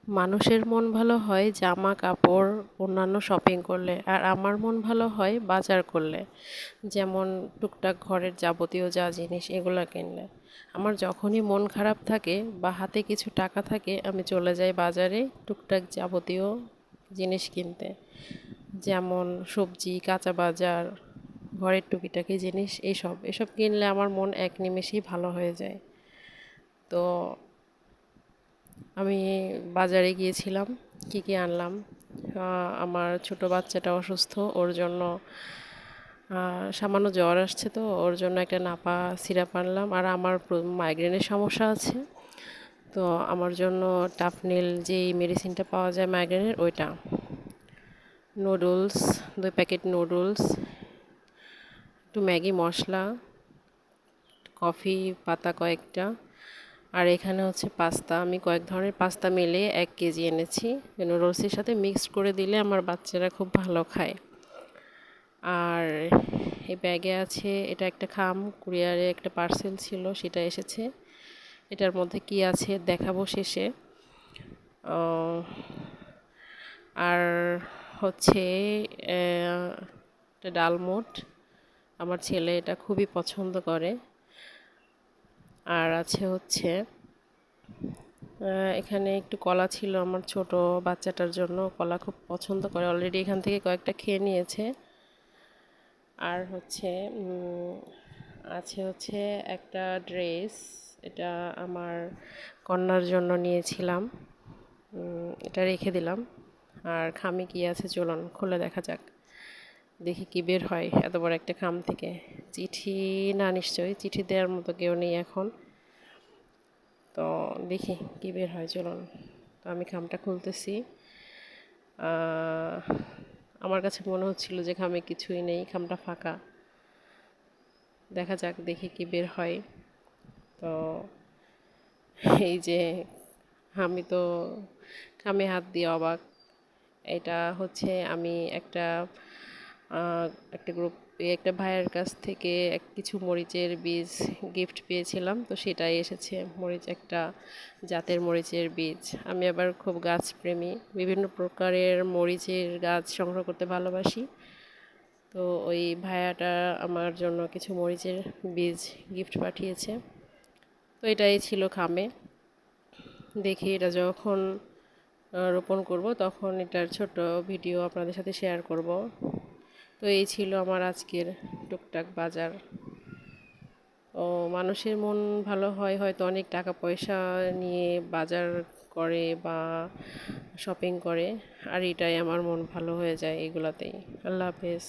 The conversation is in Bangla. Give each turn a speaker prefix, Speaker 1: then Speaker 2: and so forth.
Speaker 1: মানুষের মন ভালো হয় জামা কাপড় অন্যান্য শপিং করলে, আর আমার মন ভালো হয় বাজার করলে, যেমন টুকটাক ঘরের যাবতীয় যা জিনিস এগুলো কিনলে। আমার যখনই মন খারাপ থাকে বা হাতে কিছু টাকা থাকে আমি চলে যাই বাজারে টুকটাক যাবতীয় জিনিস কিনতে, যেমন সবজি, কাঁচা বাজার, ঘরের টুকিটাকি জিনিস, এসব এসব কিনলে আমার মন এক নিমেষেই ভালো হয়ে যায়। তো আমি বাজারে গিয়েছিলাম, কি কি আনলাম। আমার ছোট বাচ্চাটা অসুস্থ, ওর জন্য সামান্য জ্বর আসছে, তো ওর জন্য একটা নাপা সিরাপ আনলাম। আর আমার মাইগ্রেনের সমস্যা আছে, তো আমার জন্য টাফনিল যেই মেডিসিনটা পাওয়া যায় মাইগ্রেনের, ওইটা। নুডলস, 2 প্যাকেট নুডলস, একটু ম্যাগি মশলা, কফি পাতা কয়েকটা, আর এখানে হচ্ছে পাস্তা। আমি কয়েক ধরনের পাস্তা মিলে 1 কেজি এনেছি। নুডলসের সাথে মিক্সড করে দিলে আমার বাচ্চারা খুব ভালো খায়। আর এই ব্যাগে আছে, এটা একটা কুরিয়ারে একটা পার্সেল ছিল, সেটা এসেছে। এটার মধ্যে কি আছে দেখাবো শেষে। আর হচ্ছে একটা ডালমুট, আমার ছেলে এটা খুবই পছন্দ করে। আর আছে হচ্ছে এখানে একটু কলা ছিল আমার ছোট বাচ্চাটার জন্য, কলা খুব পছন্দ করে, অলরেডি এখান থেকে কয়েকটা খেয়ে নিয়েছে। আর হচ্ছে আছে হচ্ছে একটা ড্রেস, এটা আমার কন্যার জন্য নিয়েছিলাম, এটা রেখে দিলাম। আর খামে কি আছে চলুন খুলে দেখা যাক, দেখি কি বের হয় এত বড় একটা খাম থেকে। চিঠি না, নিশ্চয়ই চিঠি দেওয়ার মতো কেউ নেই এখন, তো দেখি কি বের হয় চলুন। তো আমি খামটা খুলতেছি। আমার কাছে মনে হচ্ছিল যে খামে কিছুই নেই, খামটা ফাঁকা। দেখা যাক দেখি কি বের হয়। তো এই যে, আমি তো খামে হাত দিয়ে অবাক। এটা হচ্ছে আমি একটা একটা ভাইয়ের কাছ থেকে কিছু মরিচের বীজ গিফট পেয়েছিলাম, তো সেটাই এসেছে, মরিচ, একটা জাতের মরিচের বীজ। আমি আবার খুব গাছপ্রেমী, বিভিন্ন প্রকারের মরিচের গাছ সংগ্রহ করতে ভালোবাসি। তো ওই ভাইয়াটা আমার জন্য কিছু মরিচের বীজ গিফট পাঠিয়েছে, তো এটাই ছিল খামে। দেখি এটা যখন রোপণ করব তখন এটার ছোট ভিডিও আপনাদের সাথে শেয়ার করব। তো এই ছিল আমার আজকের টুকটাক বাজার। ও, মানুষের মন ভালো হয় হয়তো অনেক টাকা পয়সা নিয়ে বাজার করে বা শপিং করে, আর এটাই আমার মন ভালো হয়ে যায় এগুলাতেই। আল্লাহ হাফেজ।